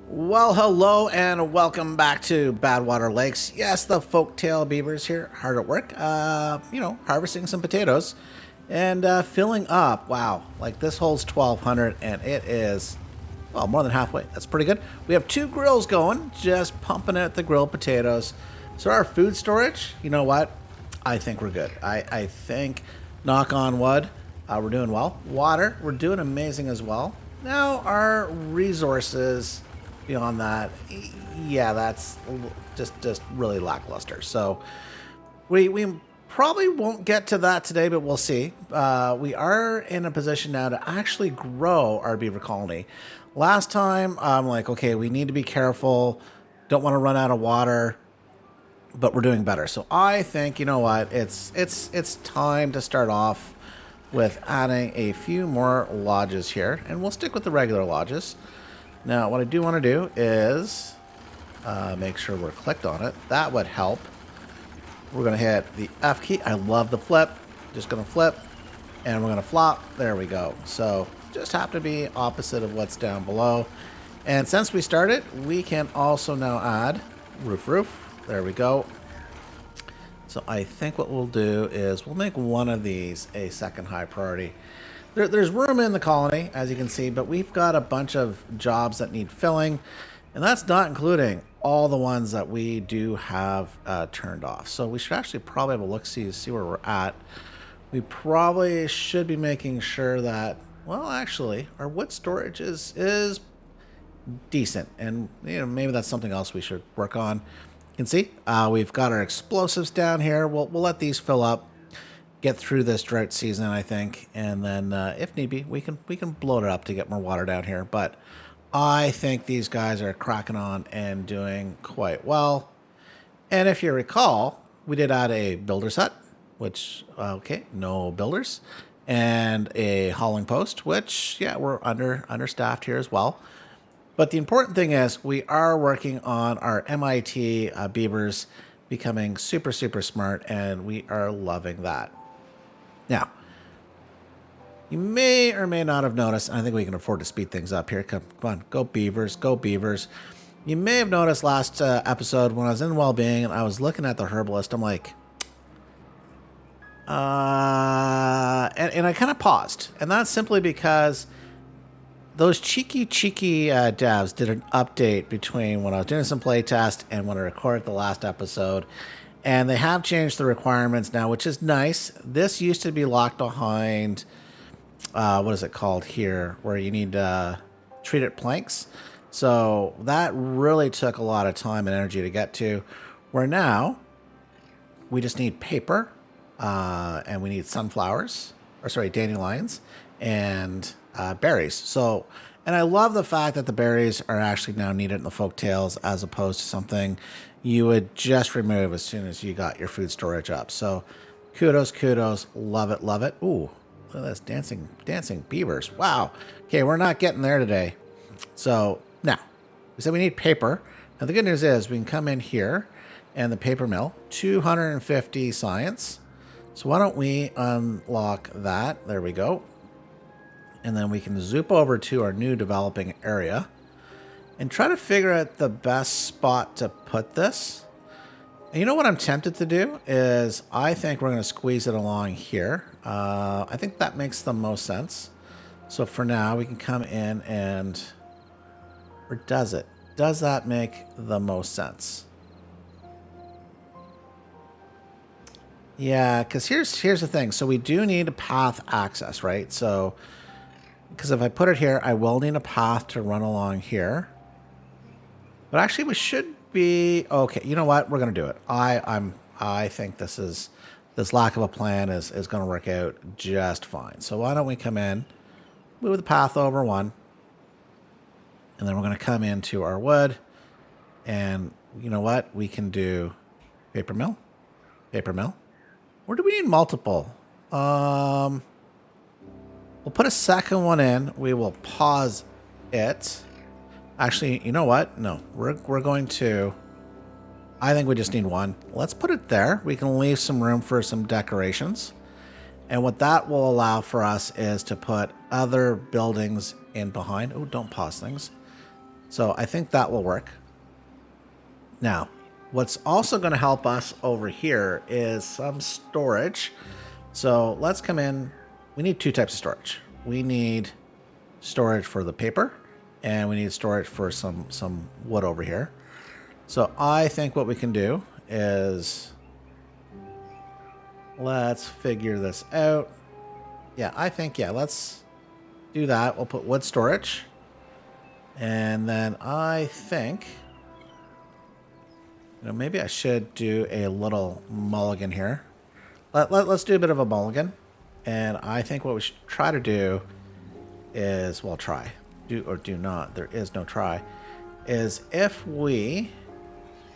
Well, hello and welcome back to Badwater Lakes. Yes, the Folktail Beavers here, hard at work. Harvesting some potatoes and filling up. Wow, like this holds 1,200 and it is, well, more than halfway. That's pretty good. We have two grills going, just pumping at the grilled potatoes. So our food storage, you know what? I think we're good. I think, knock on wood, we're doing well. Water, we're doing amazing as well. Now our resources beyond that, yeah, that's just really lackluster. So we probably won't get to that today, but we'll see. We are in a position now to actually grow our beaver colony. Last time, I'm like, okay, we need to be careful. Don't want to run out of water, but we're doing better. So I think, you know what, it's time to start off with adding a few more lodges here, and we'll stick with the regular lodges. Now, what I do want to do is make sure we're clicked on it. That would help. We're going to hit the F key. I love the flip. Just going to flip, and we're going to flop. There we go. So just have to be opposite of what's down below. And since we started, we can also now add roof. There we go. So I think what we'll do is we'll make one of these a second high priority. There's room in the colony, as you can see, but we've got a bunch of jobs that need filling, and that's not including all the ones that we do have turned off. So we should actually probably have a look-see to see where we're at. We probably should be making sure that, well, actually, our wood storage is decent, and maybe that's something else we should work on. You can see we've got our explosives down here. We'll let these fill up, get through this drought season, I think, and then if need be, we can blow it up to get more water down here. But I think these guys are cracking on and doing quite well. And if you recall, we did add a builder's hut, which no builders, and a hauling post, which we're understaffed here as well. But the important thing is we are working on our MIT beavers becoming super smart, and we are loving that. Now, you may or may not have noticed, and I think we can afford to speed things up here. Come on, go Beavers, go Beavers. You may have noticed last episode when I was in Wellbeing and I was looking at the Herbalist, I'm like, and I kind of paused. And that's simply because those cheeky devs did an update between when I was doing some playtest and when I recorded the last episode. And they have changed the requirements now, which is nice. This used to be locked behind, what is it called here, where you need treated planks. So that really took a lot of time and energy to get to, where now we just need paper, and we need dandelions, and berries. So, and I love the fact that the berries are actually now needed in the folktales as opposed to something you would just remove as soon as you got your food storage up. So kudos, love it. Ooh, look at this, dancing beavers. Wow. Okay, we're not getting there today. So now, we said we need paper. Now the good news is we can come in here and the paper mill, 250 science. So why don't we unlock that? There we go. And then we can zoop over to our new developing area and try to figure out the best spot to put this. And you know what I'm tempted to do is I think we're going to squeeze it along here. I think that makes the most sense. So for now, we can come in and... Or does it? Does that make the most sense? Yeah, because here's the thing. So we do need a path access, right? So, because if I put it here, I will need a path to run along here. But actually, we should be okay. You know what? We're gonna do it. I think this lack of a plan is going to work out just fine. So why don't we come in, move the path over one, and then we're going to come into our wood, and you know what? We can do paper mill. Or do we need multiple? We'll put a second one in. We will pause it. Actually, you know what? No, we're going to... I think we just need one. Let's put it there. We can leave some room for some decorations. And what that will allow for us is to put other buildings in behind. Oh, don't pause things. So I think that will work. Now, what's also going to help us over here is some storage. So let's come in. We need two types of storage. We need storage for the paper, and we need storage for some wood over here. So I think what we can do is, let's figure this out. Yeah, I think, yeah, let's do that. We'll put wood storage. And then I think, you know, maybe I should do a little mulligan here. Let's do a bit of a mulligan. And I think what we should try to do is, well, try. Do or do not. There is no try. Is if we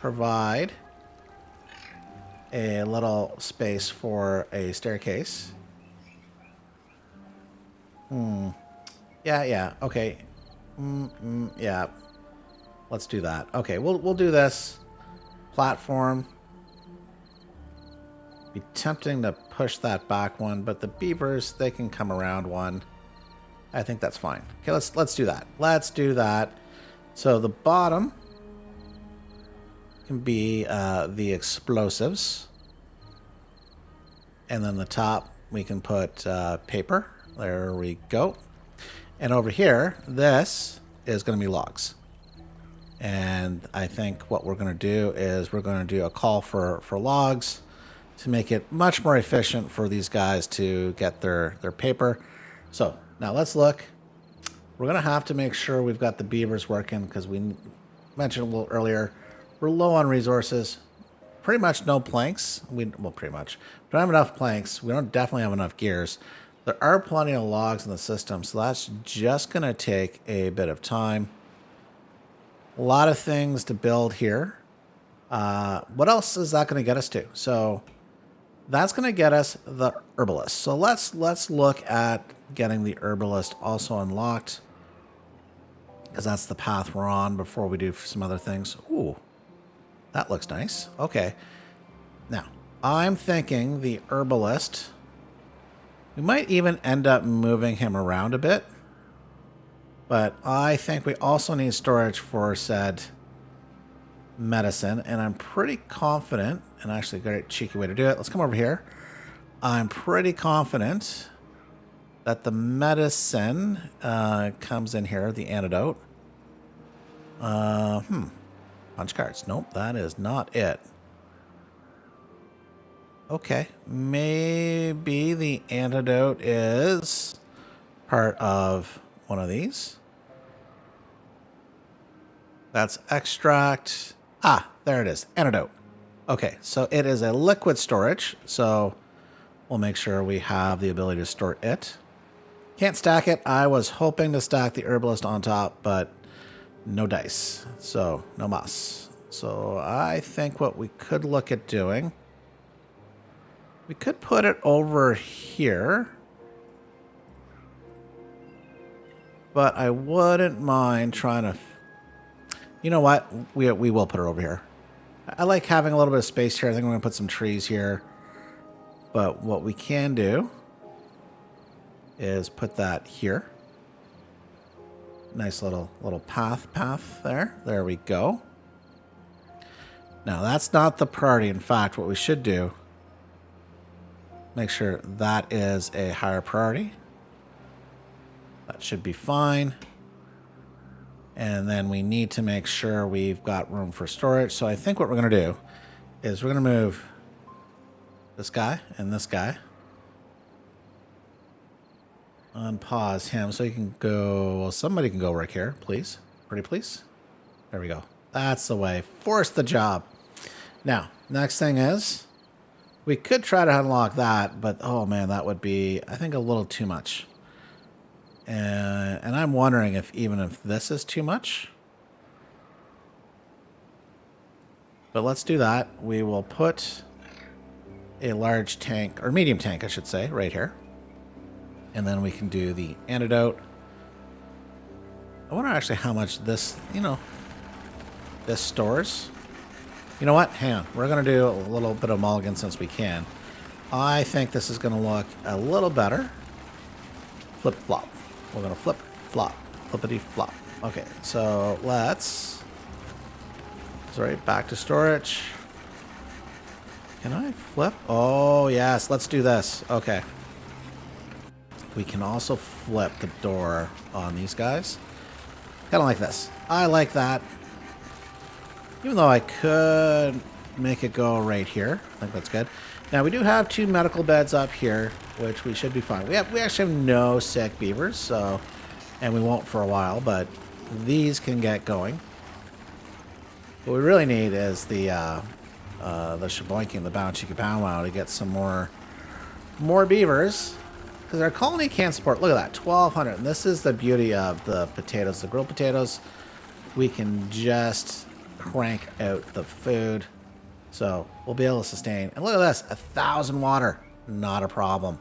provide a little space for a staircase. Yeah, okay. Yeah. Let's do that. Okay, we'll do this. Platform. Be tempting to push that back one, but the beavers, they can come around one. I think that's fine. Okay, let's do that. Let's do that. So the bottom can be the explosives. And then the top, we can put paper. There we go. And over here, this is going to be logs. And I think what we're going to do is we're going to do a call for logs to make it much more efficient for these guys to get their paper. So now let's look. We're going to have to make sure we've got the beavers working because we mentioned a little earlier, we're low on resources. Pretty much no planks. Well, pretty much. We don't have enough planks. We don't definitely have enough gears. There are plenty of logs in the system, so that's just going to take a bit of time. A lot of things to build here. What else is that going to get us to? So that's going to get us the Herbalist. So let's look at getting the Herbalist also unlocked, because that's the path we're on before we do some other things. Ooh, that looks nice. Okay. Now, I'm thinking the Herbalist, we might even end up moving him around a bit. But I think we also need storage for said medicine. And I'm pretty confident, and actually a great cheeky way to do it. Let's come over here. I'm pretty confident that the medicine comes in here, the antidote. Punch cards. Nope, that is not it. Okay, maybe the antidote is part of one of these. That's extract. Ah, there it is. Antidote. Okay, so it is a liquid storage, so we'll make sure we have the ability to store it. Can't stack it. I was hoping to stack the Herbalist on top, but no dice, so no mas. So I think what we could look at doing, we could put it over here, but I wouldn't mind trying to, you know what, we will put it over here. I like having a little bit of space here. I think we're going to put some trees here, but what we can do is put that here. Nice little path there. There we go. Now that's not the priority. In fact, what we should do, make sure that is a higher priority. That should be fine. And then we need to make sure we've got room for storage. So I think what we're going to do is we're going to move this guy and this guy. Unpause him so he can go. Well, somebody can go right here, please. Pretty please. There we go. That's the way. Force the job. Now, next thing is, we could try to unlock that, but oh man, that would be, I think, a little too much. And I'm wondering if even if this is too much. But let's do that. We will put a large tank, or medium tank, I should say, right here. And then we can do the antidote. I wonder actually how much this, this stores. You know what? Hang on. We're going to do a little bit of mulligan since we can. I think this is going to look a little better. Flip, flop. We're going to flip, flop, flippity, flop. Okay, so let's... Sorry, back to storage. Can I flip? Oh, yes, let's do this. Okay. We can also flip the door on these guys. Kind of like this. I like that. Even though I could make it go right here. I think that's good. Now, we do have 2 medical beds up here, which we should be fine. We actually have no sick beavers, so... And we won't for a while, but these can get going. What we really need is the shaboinking, the bow chicka pow wow to get some more beavers. Because our colony can't support, look at that, 1,200. And this is the beauty of the potatoes, the grilled potatoes. We can just crank out the food. So we'll be able to sustain. And look at this, 1,000 water. Not a problem.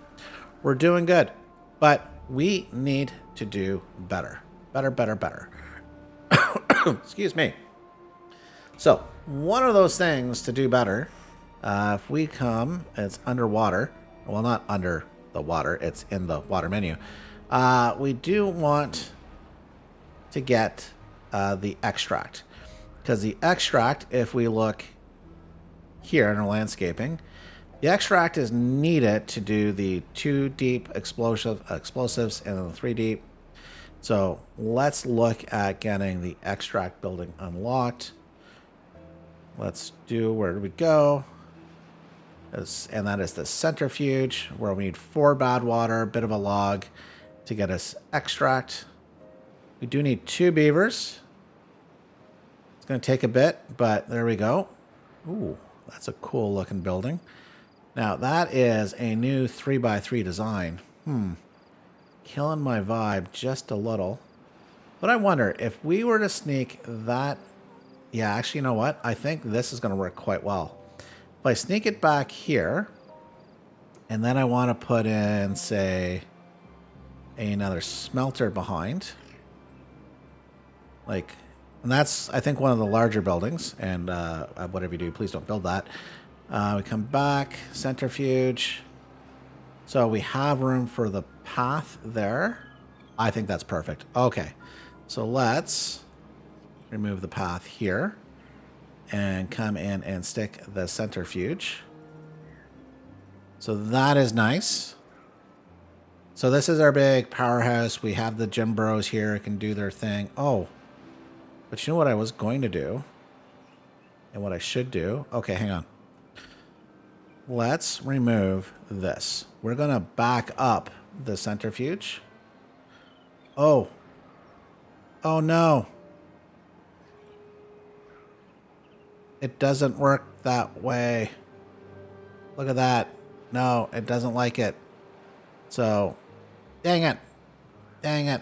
We're doing good. But we need to do better. Better, better, better. Excuse me. So, one of those things to do better, if we come, it's underwater. Well, not under the water, it's in the water menu. We do want to get the extract. Because the extract, if we look here in our landscaping, the extract is needed to do the 2 deep explosives and then the 3 deep. So let's look at getting the extract building unlocked. Let's do, where do we go? And that is the centrifuge, where we need 4 Badwater, a bit of a log to get us extract. We do need 2 beavers. It's going to take a bit, but there we go. Ooh, that's a cool looking building. Now, that is a new 3x3 design. Killing my vibe just a little. But I wonder, if we were to sneak that... Yeah, actually, you know what? I think this is going to work quite well. If I sneak it back here, and then I want to put in, say, another smelter behind. Like, and that's, I think, one of the larger buildings. And whatever you do, please don't build that. We come back, centrifuge. So we have room for the path there. I think that's perfect. Okay, so let's remove the path here and come in and stick the centrifuge. So that is nice. So this is our big powerhouse. We have the gym bros here who can do their thing. Oh, but you know what I was going to do and what I should do? Okay, hang on. Let's remove this. We're going to back up the centrifuge. Oh. Oh, no. It doesn't work that way. Look at that. No, it doesn't like it. So, dang it. Dang it.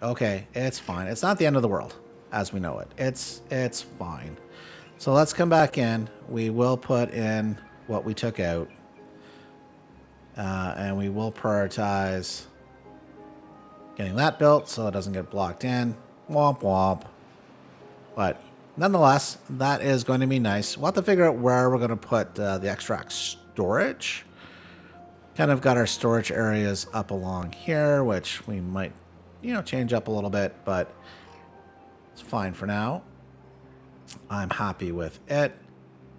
Okay, it's fine. It's not the end of the world, as we know it. It's fine. So let's come back in. We will put in what we took out. And we will prioritize getting that built so it doesn't get blocked in. Womp womp. But nonetheless, that is going to be nice. We'll have to figure out where we're going to put the extract storage. Kind of got our storage areas up along here, which we might, change up a little bit, but it's fine for now. I'm happy with it.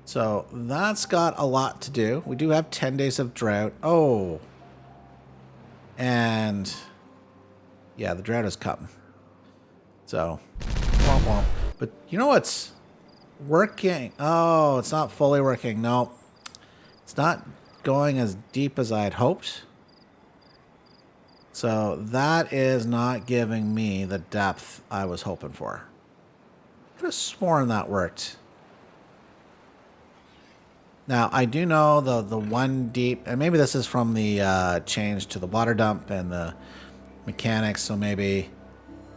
So that's got a lot to do. We do have 10 days of drought. Oh. And yeah, the drought has come. So, womp womp. But you know what's working? Oh, it's not fully working. No, it's not going as deep as I'd hoped. So that is not giving me the depth I was hoping for. I could have sworn that worked. Now, I do know the 1 deep, and maybe this is from the change to the water dump and the mechanics, so maybe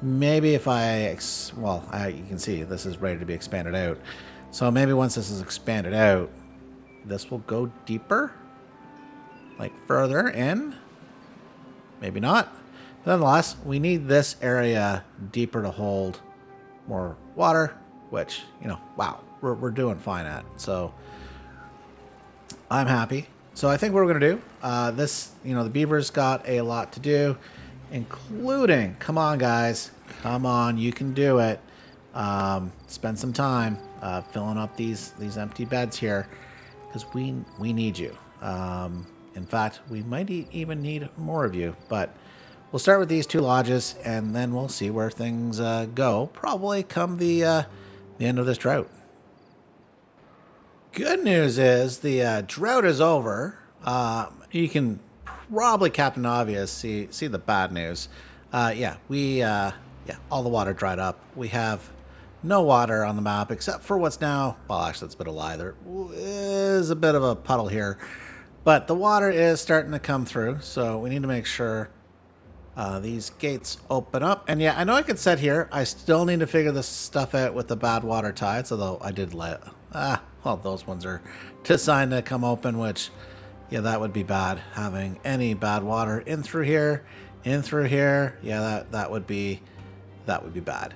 if you can see this is ready to be expanded out. So maybe once this is expanded out, this will go deeper, like further in. Maybe not. But nonetheless, we need this area deeper to hold more water, which, wow, we're doing fine at. So I'm happy. So I think what we're going to do, the beavers got a lot to do. including, come on guys, come on, you can do it. Spend some time filling up these empty beds here, because we need you. In fact, we might even need more of you, but we'll start with these 2 lodges, and then we'll see where things go, probably come the end of this drought. Good news is the drought is over. You can probably, Captain Obvious, see the bad news. Yeah, all the water dried up. We have no water on the map except for what's now, well, actually, that's a bit of a lie. There is a bit of a puddle here, but the water is starting to come through, so we need to make sure these gates open up. And yeah, I know I could sit here. I still need to figure this stuff out with the Badwater tides, although I did let... well, those ones are designed to come open, which, yeah, that would be bad. Having any bad water in through here. Yeah, that would be bad.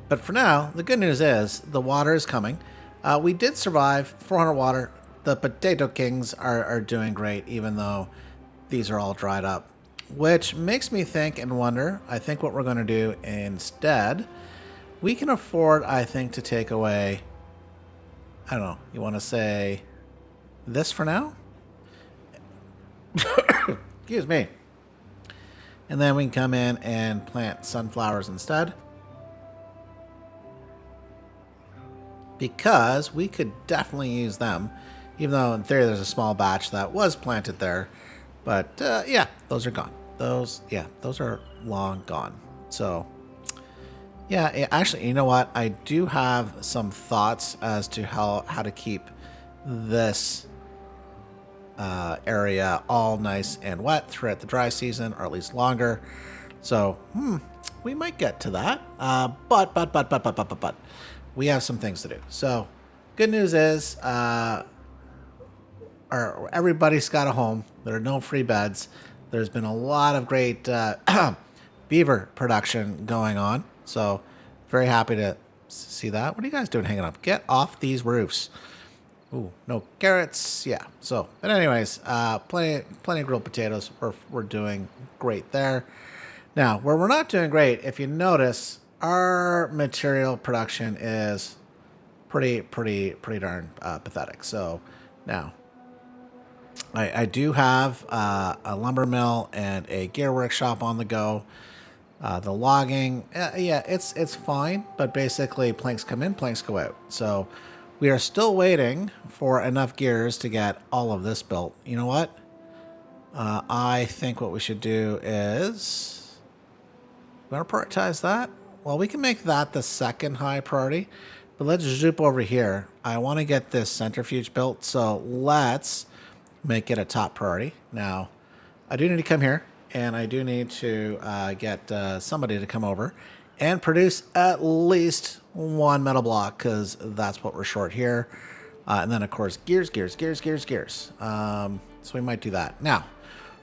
But for now, the good news is the water is coming. We did survive 400 water. The potato kings are doing great, even though these are all dried up, which makes me think and wonder. I think what we're going to do instead, we can afford, I think, to take away, I don't know, you want to say this for now? Excuse me. And then we can come in and plant sunflowers instead, because we could definitely use them, even though in theory there's a small batch that was planted there. But yeah, those are gone. Those are long gone. So yeah, actually, you know what? I do have some thoughts as to how to keep this area all nice and wet throughout the dry season, or at least longer. So we might get to that. But we have some things to do. So good news is everybody's got a home. There are no free beds. There's been a lot of great beaver production going on. So very happy to see that. What are you guys doing hanging up? Get off these roofs. Ooh, no carrots. Yeah. So, but anyways, plenty of grilled potatoes. We're doing great there. Now, where we're not doing great, if you notice, our material production is pretty darn pathetic. So now, I do have a lumber mill and a gear workshop on the go. The logging, yeah, it's fine, but basically planks come in, planks go out. So we are still waiting for enough gears to get all of this built. You know what? I think what we should do is, we're going to prioritize that. Well, we can make that the second high priority, but let's zoop over here. I want to get this centrifuge built, so let's make it a top priority. Now, I do need to come here, and I do need to get somebody to come over and produce at least 1 metal block, because that's what we're short here. And then, of course, gears. So we might do that. Now,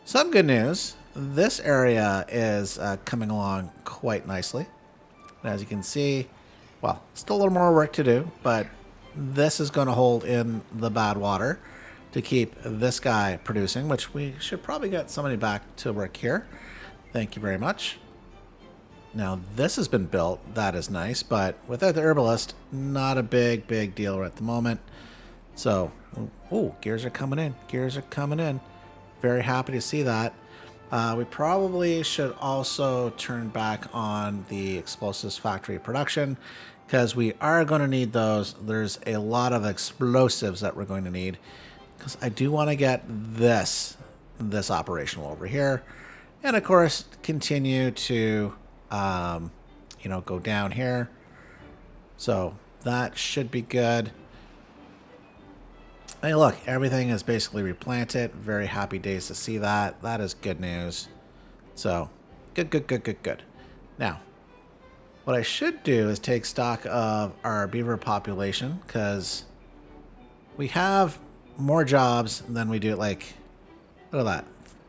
some good news. This area is coming along quite nicely. And as you can see, well, still a little more work to do, but this is going to hold in the bad water to keep this guy producing, which we should probably get somebody back to work here. Thank you very much. Now, this has been built. That is nice, but without the herbalist, not a big deal at the moment. So, ooh, gears are coming in. Very happy to see that. We probably should also turn back on the explosives factory production, because we are going to need those. There's a lot of explosives that we're going to need, because I do want to get this operational over here, and of course continue to go down here. So that should be good. Hey, look, everything is basically replanted. Very happy days to see that. That is good news. So, good. Now, what I should do is take stock of our beaver population, because we have more jobs than we do. Like, look at that.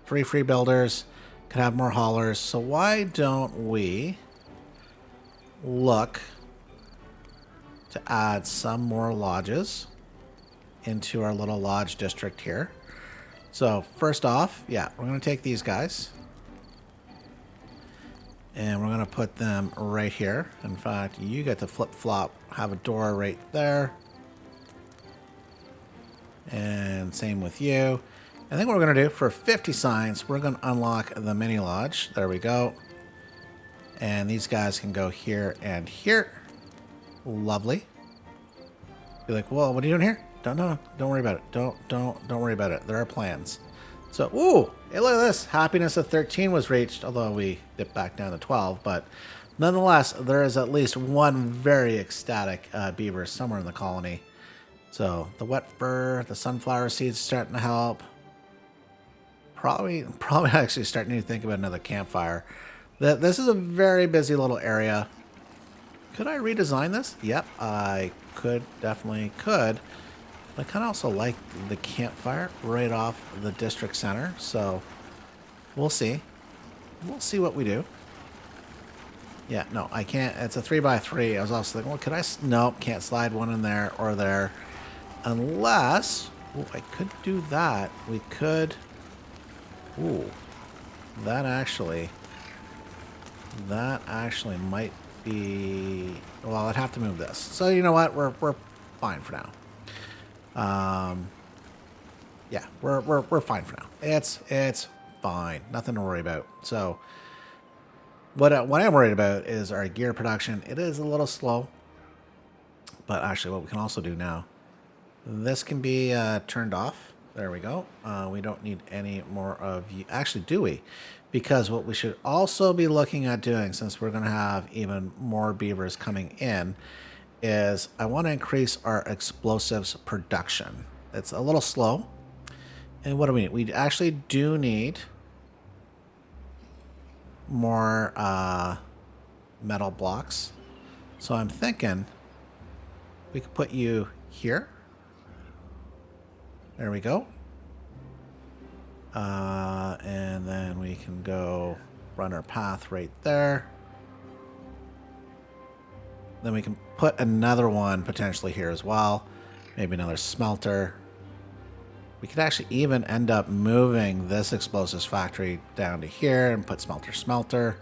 3 free builders, could have more haulers. So why don't we look to add some more lodges into our little lodge district here. So first off, yeah, we're going to take these guys. And we're going to put them right here. In fact, you get to flip-flop, have a door right there. And same with you. I think what we're going to do for 50 signs, we're going to unlock the mini lodge. There we go. And these guys can go here and here. Lovely. Be like, whoa, what are you doing here? Don't worry about it. Don't worry about it. There are plans. So, ooh, hey, look at this. Happiness of 13 was reached, although we dipped back down to 12. But nonetheless, there is at least one very ecstatic beaver somewhere in the colony. So the wet fur, the sunflower seeds starting to help. Probably actually starting to think about another campfire. This is a very busy little area. Could I redesign this? Yep, I definitely could. I kind of also like the campfire right off the district center, so we'll see. We'll see what we do. Yeah, no, I can't. It's a 3x3. I was also thinking, well, could I? Nope, can't slide one in there or there. Unless, oh, I could do that. We could. Ooh, that actually might be. Well, I'd have to move this. So you know what? We're fine for now. Yeah, we're fine for now. It's fine. Nothing to worry about. So what I'm worried about is our gear production. It is a little slow, but actually, what we can also do now, this can be turned off. There we go. We don't need any more of you. Actually, do we? Because what we should also be looking at doing, since we're going to have even more beavers coming in, is I want to increase our explosives production. It's a little slow. And what do we need? We actually do need more metal blocks. So I'm thinking we could put you here. There we go. And then we can go run our path right there. Then we can put another one potentially here as well. Maybe another smelter. We could actually even end up moving this explosives factory down to here and put smelter.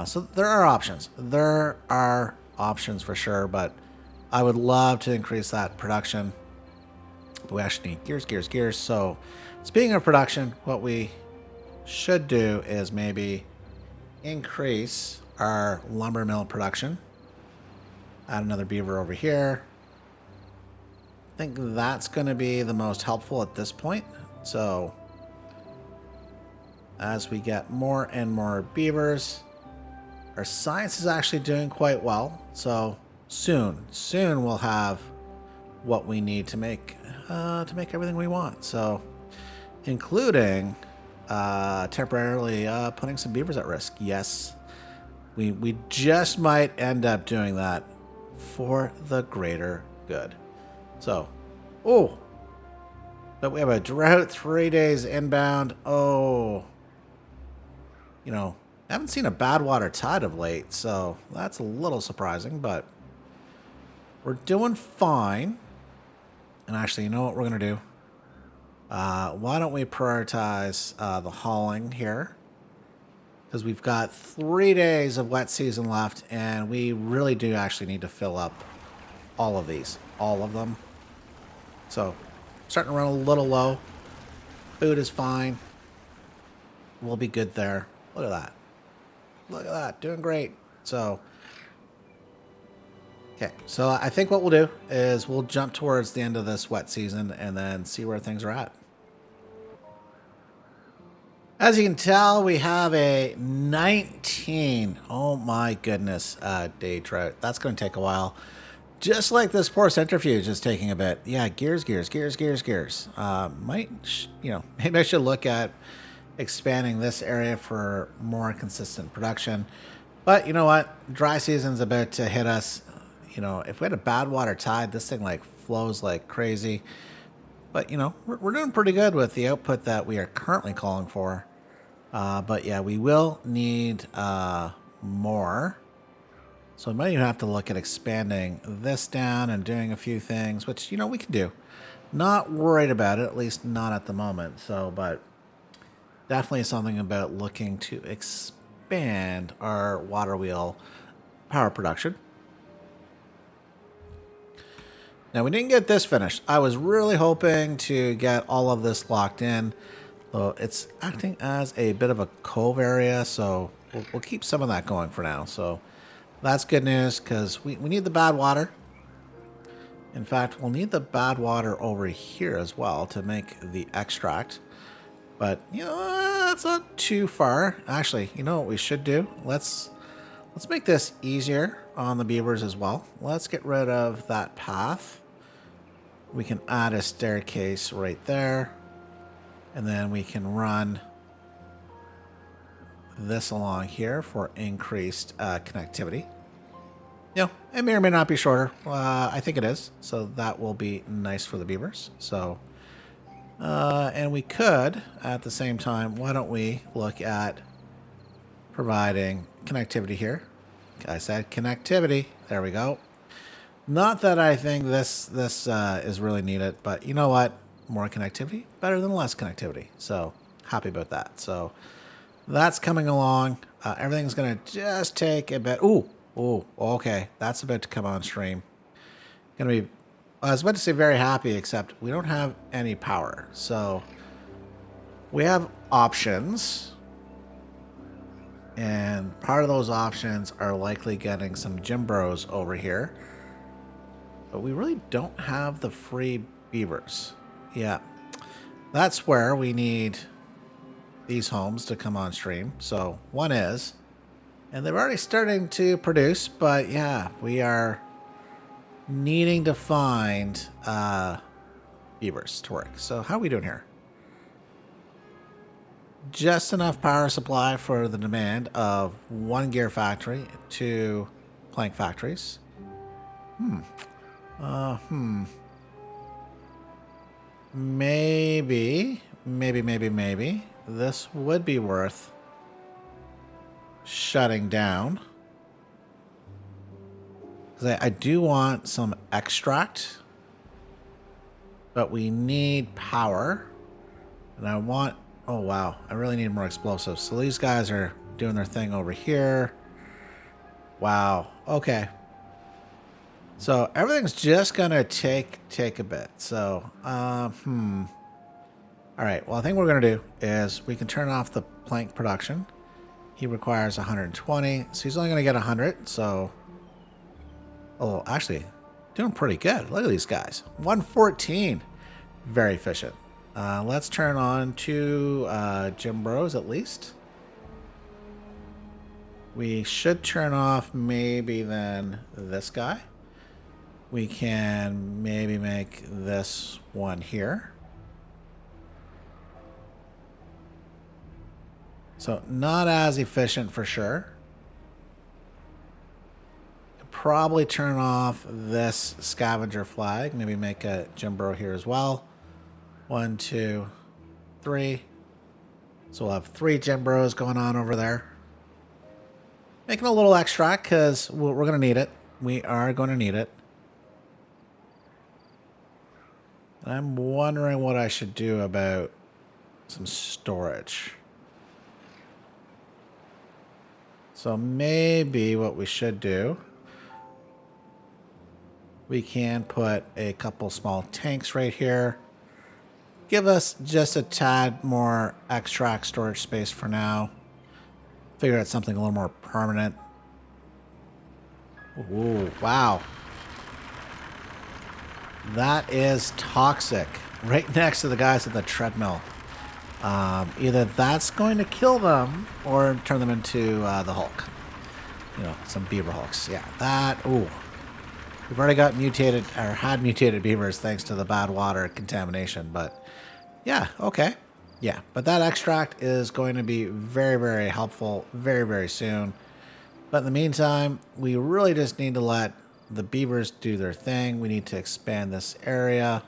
So there are options. There are options for sure, but I would love to increase that production. But we actually need gears. So speaking of production, what we should do is maybe increase our lumber mill production. Add another beaver over here. I think that's going to be the most helpful at this point. So as we get more and more beavers, our science is actually doing quite well. So soon we'll have what we need to make everything we want. So including temporarily putting some beavers at risk. Yes, we just might end up doing that for the greater good. So, oh, but we have a drought 3 days inbound. Oh, you know, I haven't seen a Badwater tide of late, so that's a little surprising, but we're doing fine. And actually, you know what we're going to do? Why don't we prioritize the hauling here? Because we've got 3 days of wet season left, and we really do actually need to fill up all of these. All of them. So, starting to run a little low. Food is fine. We'll be good there. Look at that. Look at that. Doing great. So, okay. So, I think what we'll do is we'll jump towards the end of this wet season and then see where things are at. As you can tell, we have a 19. Oh my goodness, day drought. That's going to take a while. Just like this poor centrifuge is taking a bit. Yeah, gears. Might, you know, maybe I should look at expanding this area for more consistent production. But you know what? Dry season's about to hit us. You know, if we had a Badwater tide, this thing like flows like crazy. But you know, we're doing pretty good with the output that we are currently calling for. But yeah, we will need more. So we might even have to look at expanding this down and doing a few things, which, you know, we can do. Not worried about it, at least not at the moment. So, but definitely something about looking to expand expand our water wheel power production. Now, we didn't get this finished. I was really hoping to get all of this locked in. So it's acting as a bit of a cove area, so we'll keep some of that going for now. So that's good news because we need the bad water. In fact, we'll need the bad water over here as well to make the extract. But, you know, that's not too far. Actually, you know what we should do? Let's make this easier on the beavers as well. Let's get rid of that path. We can add a staircase right there. And then we can run this along here for increased connectivity. You know, it may or may not be shorter. I think it is. So that will be nice for the beavers. So, and we could, at the same time, why don't we look at providing connectivity here? I said connectivity. There we go. Not that I think this is really needed, but you know what? More connectivity, better than less connectivity. So happy about that. So that's coming along. Everything's going to just take a bit. Ooh, okay. That's about to come on stream. Going to be, I was about to say very happy, except we don't have any power. So we have options. And part of those options are likely getting some gym bros over here. But we really don't have the free beavers. Yeah. That's where we need these homes to come on stream. So one is. And they're already starting to produce. But yeah, we are needing to find beavers to work. So how are we doing here? Just enough power supply for the demand of 1 gear factory, 2 plank factories. Maybe this would be worth shutting down. Because I do want some extract, but we need power. And I want, oh wow, I really need more explosives. So these guys are doing their thing over here. Wow, okay. So everything's just gonna take a bit. So, all right. Well, I think what we're gonna do is we can turn off the plank production. He requires 120, so he's only gonna get 100. So, oh, actually, doing pretty good. Look at these guys. 114, very efficient. Let's turn on 2 gym bros at least. We should turn off maybe then this guy. We can maybe make this one here. So not as efficient for sure. Probably turn off this scavenger flag. Maybe make a gym bro here as well. 1, 2, 3. So we'll have 3 gym bros going on over there. Making a little extract because we're going to need it. We are going to need it. I'm wondering what I should do about some storage. So maybe what we should do, we can put a couple small tanks right here. Give us just a tad more extract storage space for now. Figure out something a little more permanent. Ooh, wow. That is toxic. Right next to the guys at the treadmill. Either that's going to kill them or turn them into the Hulk. You know, some beaver hulks. Yeah, that, ooh. We've already got mutated, or had mutated beavers thanks to the bad water contamination, but yeah, okay. Yeah, but that extract is going to be very, very helpful very, very soon. But in the meantime, we really just need to let the beavers do their thing. We need to expand this area.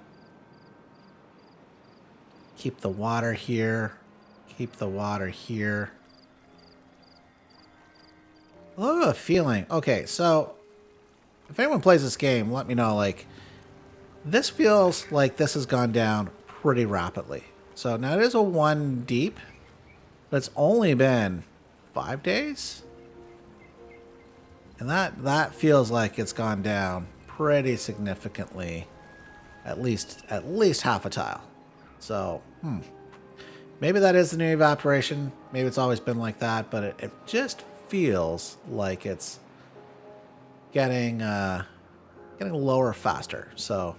Keep the water here. Keep the water here. I have a feeling. Okay, so if anyone plays this game, let me know. Like, this feels like this has gone down pretty rapidly. So now it is a 1 deep, but it's only been 5 days. And that feels like it's gone down pretty significantly, at least half a tile. So, maybe that is the new evaporation. Maybe it's always been like that, but it just feels like it's getting lower faster. So,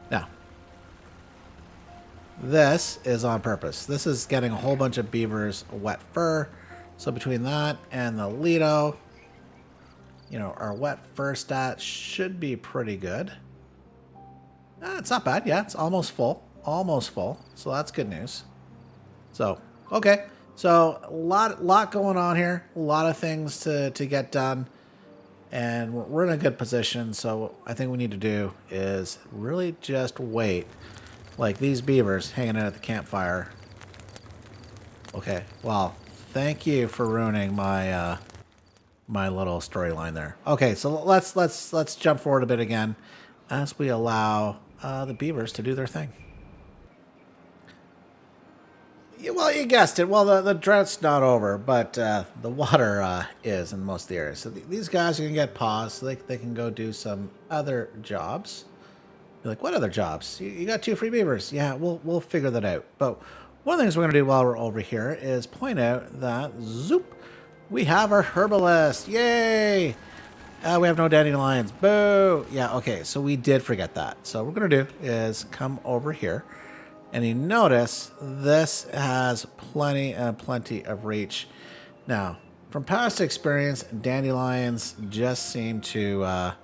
now, this is on purpose. This is getting a whole bunch of beavers wet fur. So between that and the Lido, you know, our wet fur stat should be pretty good. It's not bad. Yeah, it's almost full. Almost full. So that's good news. So, okay. So a lot going on here. A lot of things to get done. And we're in a good position. So I think we need to do is really just wait. Like these beavers hanging out at the campfire. Okay, well, thank you for ruining my my little storyline there. Okay, so let's jump forward a bit again as we allow the beavers to do their thing. Yeah, well, you guessed it. Well, the drought's not over, but the water is in most of the areas. So these guys are going to get paused so they can go do some other jobs. You're like, what other jobs? You got 2 free beavers. Yeah, we'll figure that out. But one of the things we're going to do while we're over here is point out that, zoop, we have our Herbalist. Yay! We have no dandelions. Boo! Yeah, okay, so we did forget that. So what we're going to do is come over here. And you notice this has plenty of reach. Now, from past experience, dandelions just seem to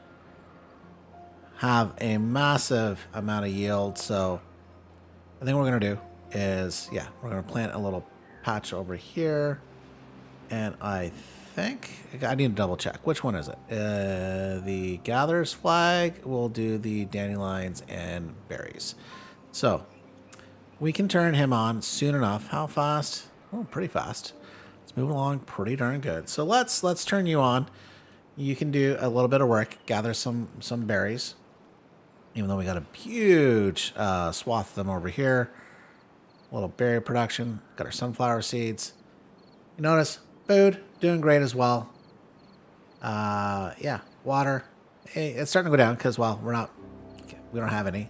have a massive amount of yield. So I think what we're going to do is, yeah, we're going to plant a little patch over here. And I think I need to double check. Which one is it? The Gatherer's Flag will do the dandelions and berries. So we can turn him on soon enough. How fast? Oh, pretty fast. It's moving along pretty darn good. So let's turn you on. You can do a little bit of work, gather some berries. Even though we got a huge swath of them over here. A little berry production. Got our sunflower seeds. You notice food doing great as well. Yeah, water. Hey, it's starting to go down because, well, we don't have any.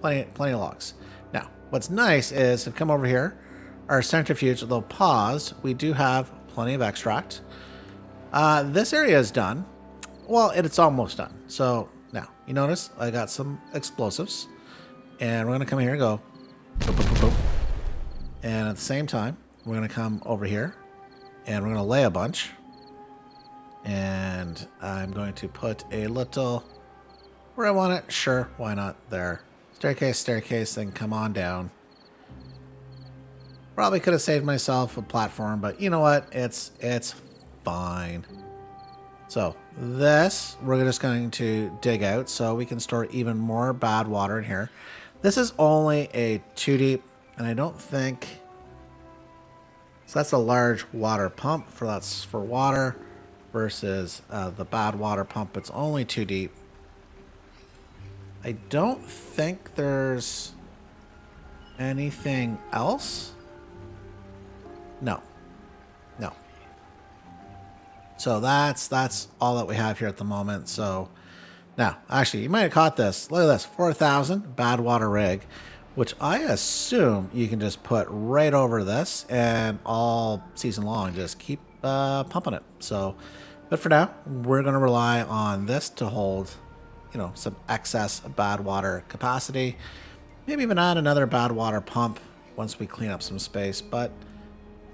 Plenty of logs. Now, what's nice is if come over here, our centrifuge, although paused, we do have plenty of extract. This area is done. Well, it's almost done. So now you notice I got some explosives, and we're gonna come here and go, boop, boop, boop, boop. And at the same time, we're gonna come over here, and we're gonna lay a bunch. And I'm going to put a little where I want it. Sure, why not? There. Staircase, then come on down. Probably could have saved myself a platform, but you know what? It's fine. So this, we're just going to dig out so we can store even more bad water in here. This is only a 2 deep, and I don't think... So that's a large water pump, that's for water, versus the bad water pump. It's only 2 deep. I don't think there's anything else. No. So that's all that we have here at the moment. So now, actually, you might have caught this. Look at this, 4,000 bad water rig, which I assume you can just put right over this and all season long just keep pumping it. So, but for now, we're going to rely on this to hold, you know, some excess bad water capacity. Maybe even add another bad water pump once we clean up some space. But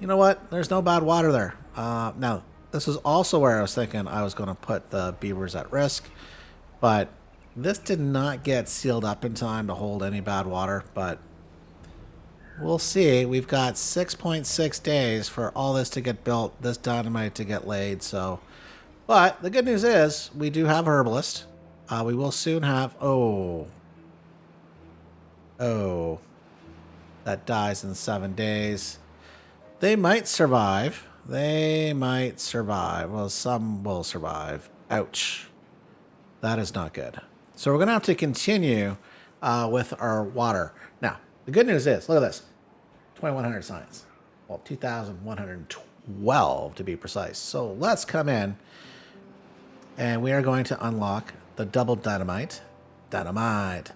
you know what? There's no bad water there. Now, this is also where I was thinking I was going to put the beavers at risk. But this did not get sealed up in time to hold any bad water. But we'll see. We've got 6.6 days for all this to get built, this dynamite to get laid. So, but the good news is we do have Herbalist. We will soon have... Oh. That dies in 7 days. They might survive. Well, some will survive. Ouch. That is not good. So we're going to have to continue with our water. Now, the good news is, look at this. 2,100 science. Well, 2,120 12 to be precise. So let's come in and we are going to unlock the double dynamite. Dynamite.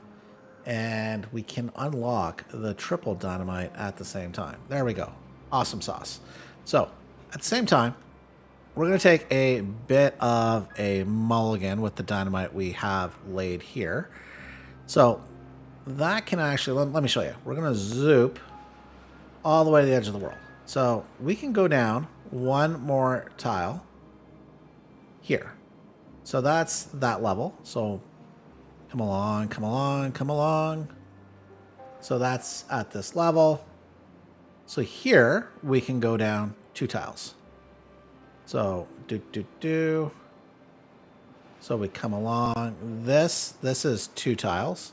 And we can unlock the triple dynamite at the same time. There we go. Awesome sauce. So at the same time, we're going to take a bit of a mulligan with the dynamite we have laid here. So that can actually, let me show you. We're going to zoop all the way to the edge of the world. So we can go down one more tile here. So that's that level. So come along, come along, come along. So that's at this level. So here we can go down 2 tiles. So do. So we come along. This is 2 tiles,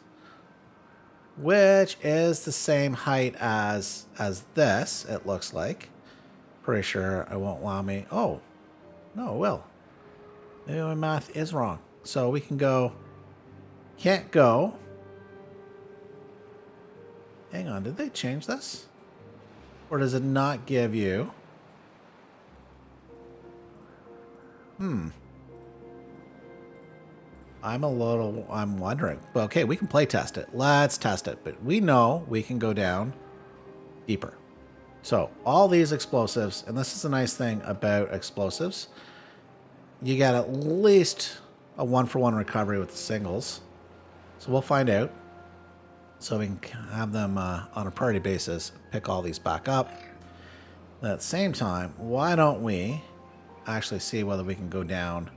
which is the same height as this. It looks like. Pretty sure it won't allow me. Oh, no, it will. Maybe my math is wrong. So we can go. Can't go. Hang on, did they change this? Or does it not give you? I'm wondering. Well, okay, we can play test it. Let's test it. But we know we can go down deeper. So all these explosives, and this is the nice thing about explosives, you get at least a 1-for-1 recovery with the singles. So we'll find out. So we can have them on a priority basis, pick all these back up. At the same time, why don't we actually see whether we can go down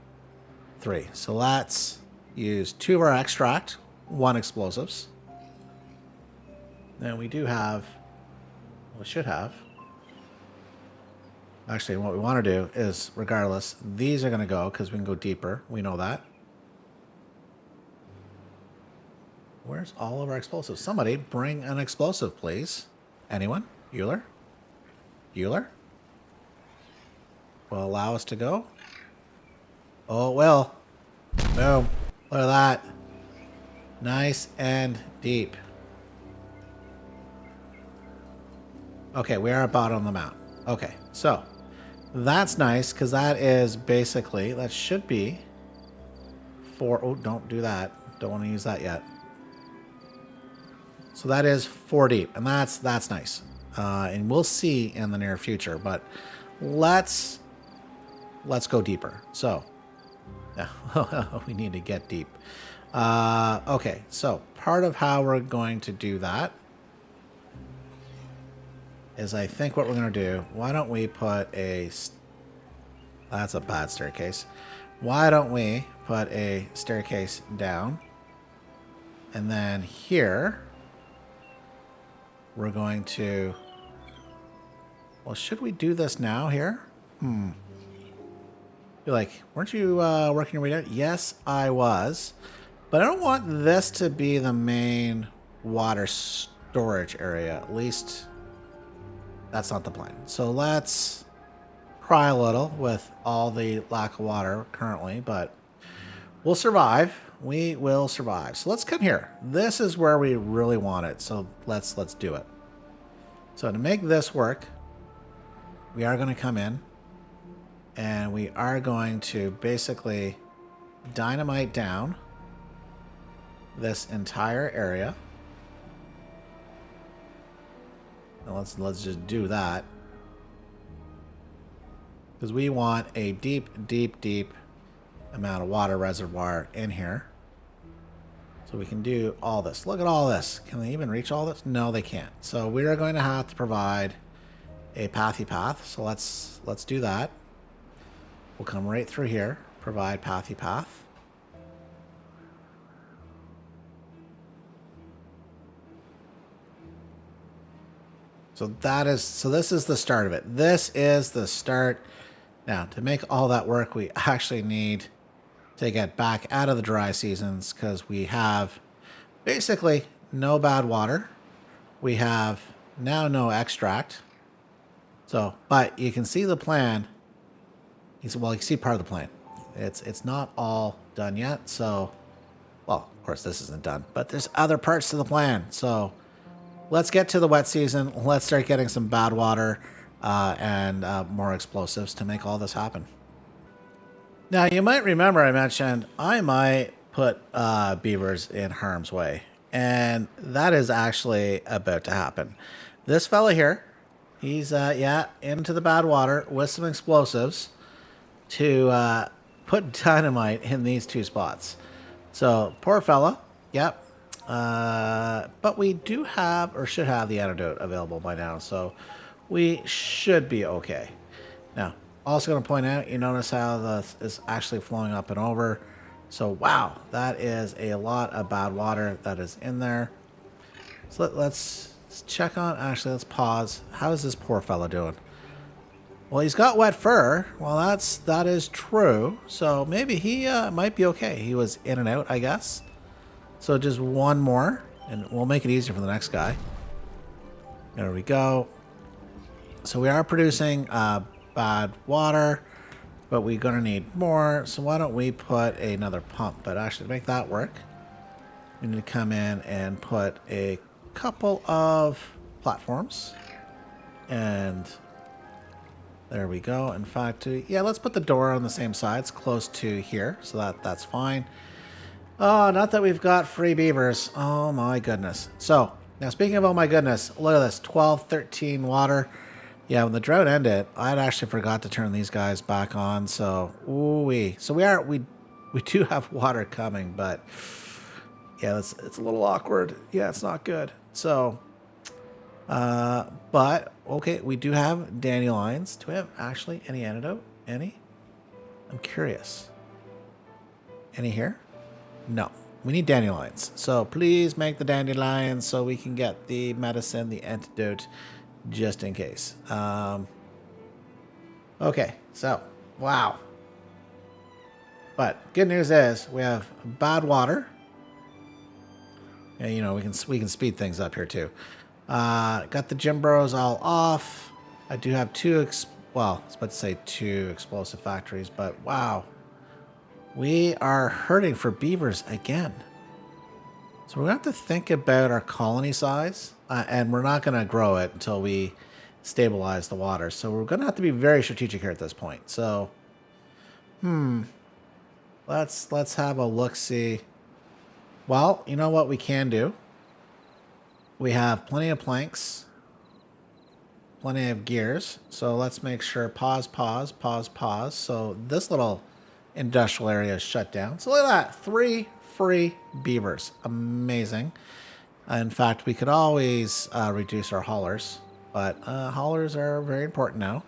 3. So let's use 2 of our extract, 1 explosives. Then we do have, well, we should have. Actually, what we want to do is, regardless, these are going to go because we can go deeper. We know that. Where's all of our explosives? Somebody bring an explosive, please. Anyone? Euler? Euler? Will allow us to go? Oh, it will. Boom. Look at that. Nice and deep. Okay, we are at bottom of the map. Okay, so that's nice because that is basically, that should be 4. Oh, don't do that. Don't want to use that yet. So that is 4 deep, and that's nice. And we'll see in the near future, but let's go deeper. So, yeah, we need to get deep. Okay, so part of how we're going to do that is I think what we're going to do, why don't we put a, that's a bad staircase. Why don't we put a staircase down, and then here we're going to, well, should we do this now here? You're like, weren't you working your way down? Yes, I was. But I don't want this to be the main water storage area. At least that's not the plan. So let's cry a little with all the lack of water currently, but we'll survive. We will survive. So let's come here. This is where we really want it. So let's do it. So to make this work, we are going to come in and we are going to basically dynamite down this entire area. Now let's just do that, because we want a deep amount of water reservoir in here. So we can do all this. Look at all this. Can they even reach all this? No, they can't. So we are going to have to provide a pathy path. So let's do that. We'll come right through here, provide pathy path. So this is the start of it. This is the start. Now, to make all that work, we actually need to get back out of the dry seasons, because we have basically no bad water. We have now no extract. So, but you can see the plan. Well, you can see part of the plan. It's not all done yet. So, well, of course this isn't done, but there's other parts to the plan. So let's get to the wet season. Let's start getting some bad water. and more explosives to make all this happen. Now, you might remember I mentioned I might put beavers in harm's way, and that is actually about to happen. This fella here, he's, yeah, into the bad water with some explosives to put dynamite in these two spots. So, poor fella, yep. But we do have, or should have, the antidote available by now, so we should be okay. Now, also going to point out, you notice how this is actually flowing up and over. So, wow, that is a lot of bad water that is in there. So let's check on, actually, let's pause. How is this poor fella doing? Well, he's got wet fur. Well, that is true. So maybe he might be okay. He was in and out, I guess. So just one more, and we'll make it easier for the next guy. There we go. So we are producing bad water, but we're going to need more. So why don't we put another pump? But actually, to make that work, we need to come in and put a couple of platforms. And there we go. In fact, yeah, let's put the door on the same side. It's close to here, so that's fine. Oh, not that we've got free beavers. Oh, my goodness. So, now speaking of oh my goodness, look at this. 12, 13 water. Yeah, when the drought ended, I'd actually forgot to turn these guys back on. So, ooh-wee. So we do have water coming, but yeah, it's a little awkward. Yeah, it's not good. So, but, okay, we do have dandelions. Do we have actually any antidote? Any? I'm curious. Any here? No. We need dandelions. So please make the dandelions so we can get the medicine, the antidote, just in case. Okay, so, wow. But good news is we have bad water. Yeah, you know, we can speed things up here too. Got the gym bros all off. I do have two explosive factories, but wow. We are hurting for beavers again. So we're going to have to think about our colony size, and we're not going to grow it until we stabilize the water. So we're going to have to be very strategic here at this point. So, let's have a look-see. Well, you know what we can do? We have plenty of planks, plenty of gears. So let's make sure pause. So this little industrial area is shut down. So look at that, 3 free beavers. Amazing. In fact, we could always reduce our haulers, but haulers are very important now.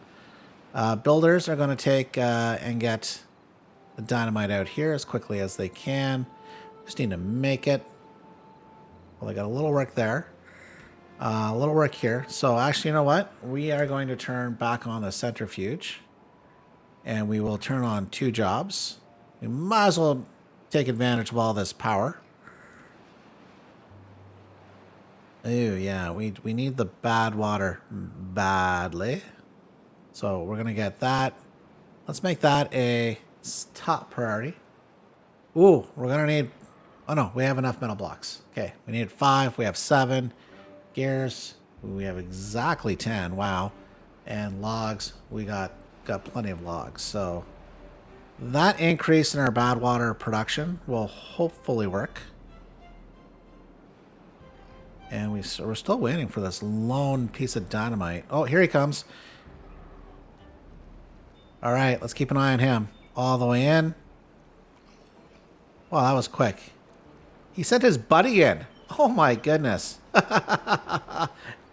Builders are going to take and get the dynamite out here as quickly as they can. Just need to make it. Well, they got a little work there. A little work here. So actually, you know what? We are going to turn back on the centrifuge. And we will turn on 2 jobs. We might as well take advantage of all this power. Oh, yeah. We need the bad water badly. So we're going to get that. Let's make that a top priority. Ooh, we're going to need... Oh, no. We have enough metal blocks. Okay. We need 5. We have 7. Gears. We have exactly 10. Wow. And logs. We got plenty of logs. So that increase in our bad water production will hopefully work. And we're still waiting for this lone piece of dynamite. Oh, here he comes. All right, let's keep an eye on him. All the way in. Wow, that was quick. He sent his buddy in. Oh my goodness.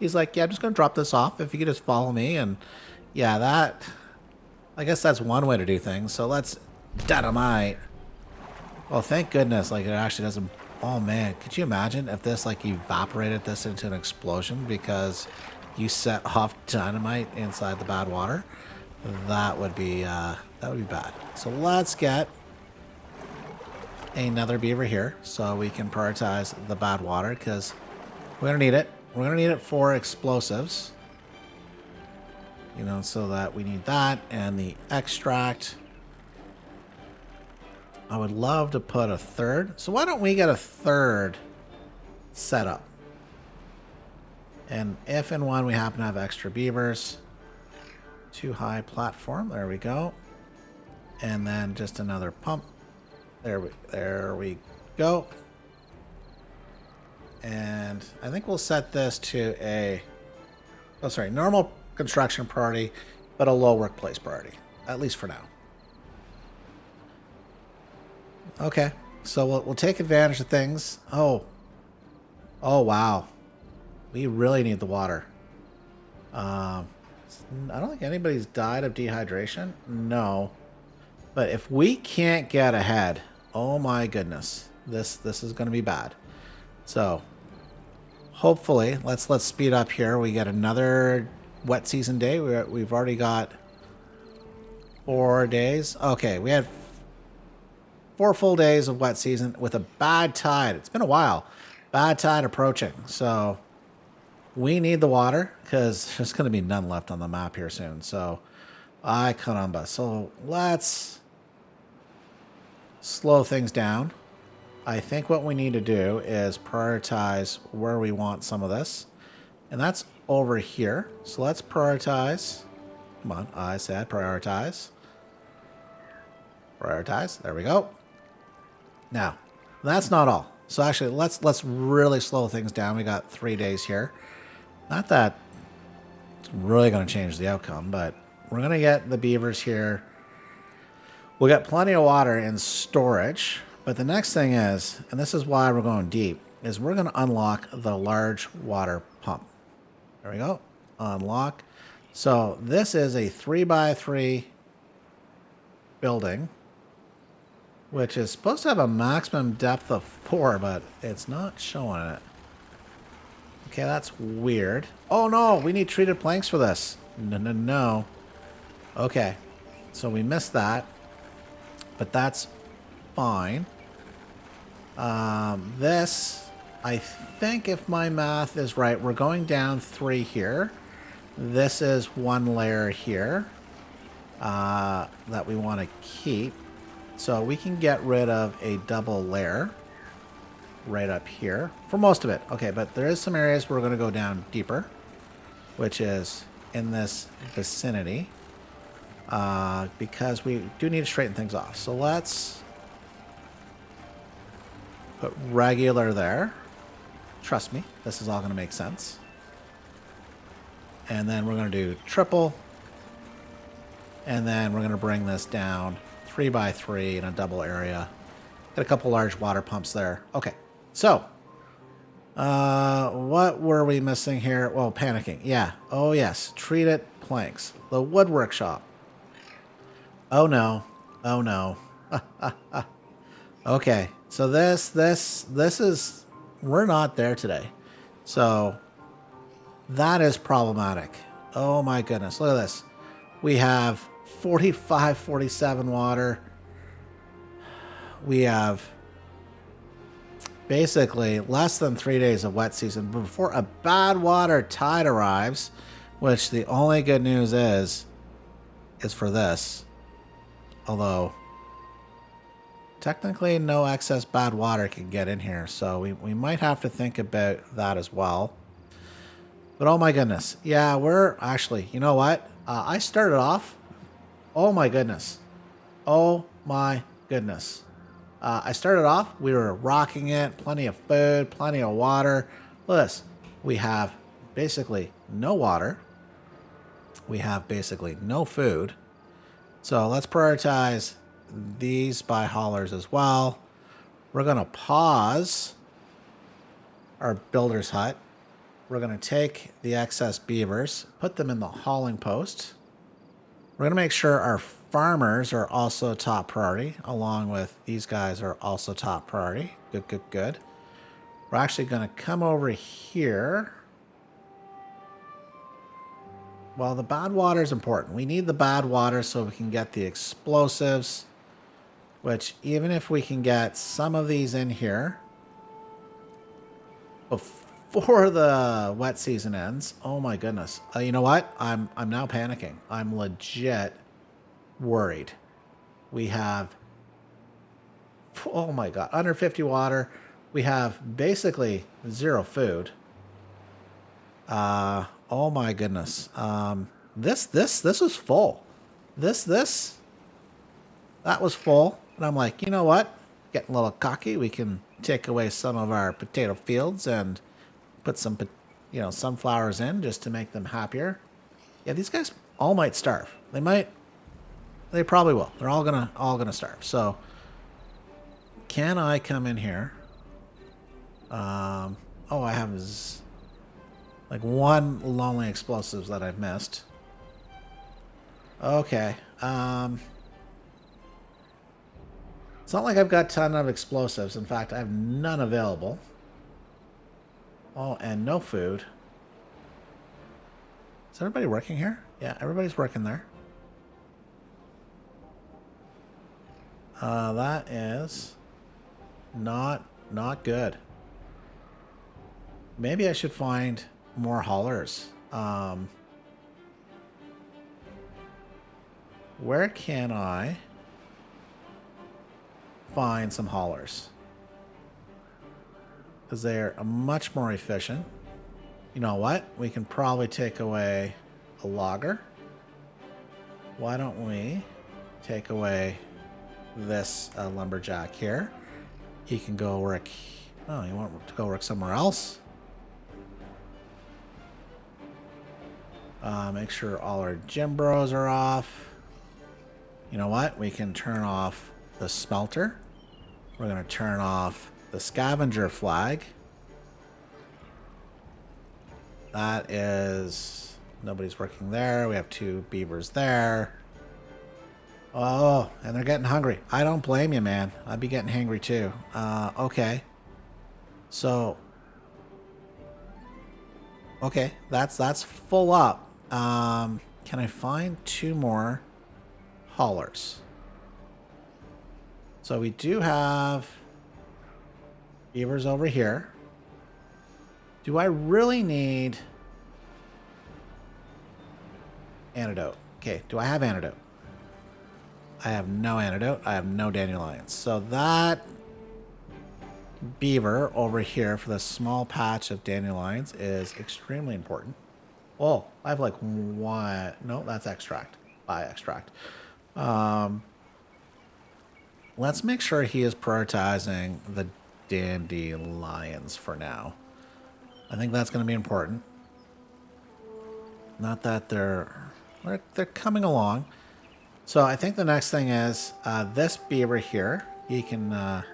He's like, yeah, I'm just going to drop this off if you could just follow me. And yeah, that... I guess that's one way to do things. So let's dynamite. Well, thank goodness, like, it actually doesn't... Oh, man. Could you imagine if this, like, evaporated this into an explosion because you set off dynamite inside the bad water? That would be bad. So let's get another beaver here so we can prioritize the bad water because we're going to need it. We're going to need it for explosives. You know, so that we need that and the extract. I would love to put a third. So why don't we get a third set up? And if and when we happen to have extra beavers, Too high platform. There we go. And then just another pump. There we go. And I think we'll set this to a, oh sorry, normal construction priority, but a low workplace priority, at least for now. Okay, so we'll take advantage of things. Oh wow, we really need the water. I don't think anybody's died of dehydration. No, but if we can't get ahead, oh my goodness, this is going to be bad. So hopefully, let's speed up here. We get another wet season day. We've already got 4 days. Okay, we had 4 full days of wet season with a bad tide. It's been a while. Bad tide approaching. So we need the water because there's going to be none left on the map here soon. So ay caramba. So let's slow things down. I think what we need to do is prioritize where we want some of this. And that's over here. So let's prioritize. Come on, I said prioritize. Prioritize. There we go. Now, that's not all. So actually, let's really slow things down. We got 3 days here. Not that it's really going to change the outcome, but we're going to get the beavers here. We'll get plenty of water in storage. But the next thing is, and this is why we're going deep, is we're going to unlock the large water pump. There we go. Unlock. So this is a 3x3 building, which is supposed to have a maximum depth of 4, but it's not showing it. Okay, that's weird. Oh no, we need treated planks for this. No. Okay, so we missed that, but that's fine. This, I think if my math is right, we're going down 3 here. This is 1 layer here that we want to keep. So we can get rid of a double layer right up here for most of it. Okay, but there is some areas where we're going to go down deeper, which is in this vicinity, because we do need to straighten things off. So let's put regular there. Trust me, this is all going to make sense. And then we're going to do triple. And then we're going to bring this down 3x3 in a double area. Get a couple large water pumps there. Okay, so what were we missing here? Well, panicking. Yeah. Oh yes, treated planks. The wood workshop. Oh no. Oh no. Okay, so this is, we're not there today. So that is problematic. Oh my goodness, look at this. We have 45, 47 water. We have basically less than 3 days of wet season before a bad water tide arrives, which the only good news is for this. Although technically no excess bad water can get in here, so we might have to think about that as well. But oh my goodness, yeah, we're actually, you know what? I started off, oh my goodness. Oh my goodness. I started off, we were rocking it, plenty of food, plenty of water. Look at this. We have basically no water. We have basically no food. So let's prioritize these by haulers as well. We're going to pause our builder's hut. We're going to take the excess beavers, put them in the hauling post. We're going to make sure our farmers are also top priority, along with these guys are also top priority. Good, good, good. We're actually going to come over here. Well, the bad water is important. We need the bad water so we can get the explosives, which even if we can get some of these in here before the wet season ends. Oh my goodness. You know what? I'm now panicking. I'm legit worried. We have, oh my god, under 50 water. We have basically zero food. Oh my goodness. This was full. That was full. And I'm like, you know what? Getting a little cocky. We can take away some of our potato fields and put some, sunflowers in just to make them happier. Yeah, these guys all might starve. They probably will. They're all gonna starve. So, can I come in here? Oh, I have like one lonely explosives that I've missed. Okay. It's not like I've got a ton of explosives. In fact, I have none available. Oh, and no food. Is everybody working here? Yeah, everybody's working there. That is not good. Maybe I should find more haulers. Where can I find some haulers? Because they're much more efficient. You know what? We can probably take away a logger. Why don't we take away this lumberjack here? He can go work. Oh, you want to go work somewhere else? Make sure all our gym bros are off. You know what? We can turn off the smelter. We're going to turn off the scavenger flag. That is... Nobody's working there. We have 2 beavers there. Oh, and they're getting hungry. I don't blame you, man. I'd be getting hangry too. Okay. So... Okay, that's full up. Can I find 2 more haulers? So we do have beavers over here. Do I really need antidote? Okay, do I have antidote? I have no antidote. I have no dandelions. So that beaver over here for the small patch of dandelions is extremely important. Oh, I have like 1. No, that's extract. By extract. Let's make sure he is prioritizing the dandelions for now. I think that's going to be important. Not that they're coming along. So I think the next thing is this beaver here. He can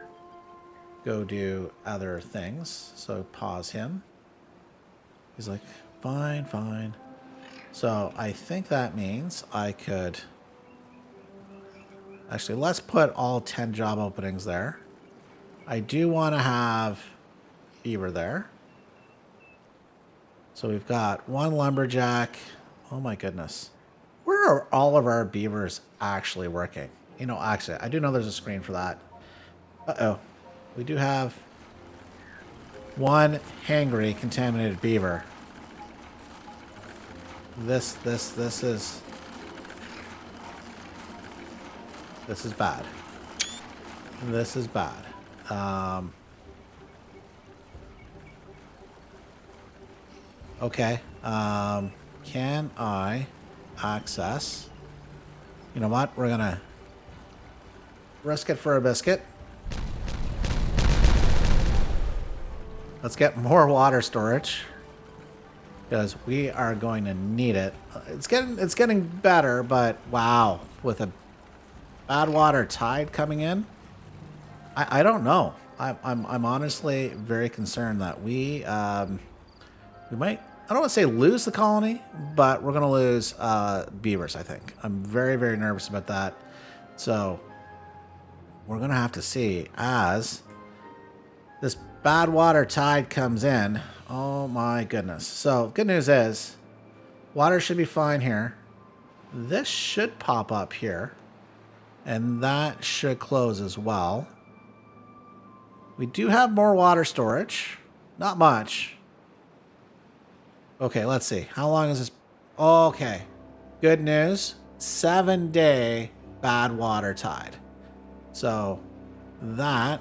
go do other things. So pause him. He's like, fine, fine. So I think that means I could... Actually, let's put all 10 job openings there. I do want to have beaver there. So we've got 1 lumberjack. Oh my goodness. Where are all of our beavers actually working? You know, actually, I do know there's a screen for that. Uh-oh. We do have 1 hangry contaminated beaver. This is bad. This is bad. Okay. Can I access? You know what? We're gonna risk it for a biscuit. Let's get more water storage because we are going to need it. It's getting better, but wow, with a Badwater tide coming in, I don't know. I'm honestly very concerned that we might, I don't want to say lose the colony, but we're gonna lose beavers. I think I'm very, very nervous about that. So we're gonna have to see as this Badwater tide comes in. Oh my goodness. So good news is water should be fine here. This should pop up here. And that should close as well. We do have more water storage. Not much. Okay, let's see. How long is this? Okay. Good news. 7-day Badwater tide. So that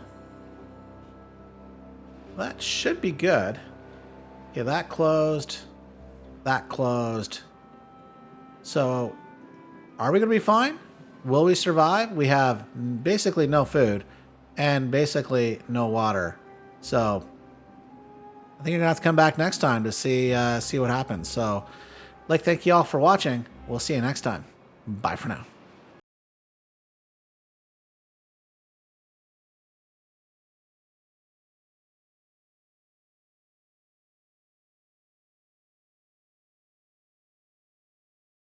should be good. Okay, that closed. That closed. So, are we going to be fine? Will we survive? We have basically no food and basically no water. So, I think you're going to have to come back next time to see what happens. So, thank you all for watching. We'll see you next time. Bye for now.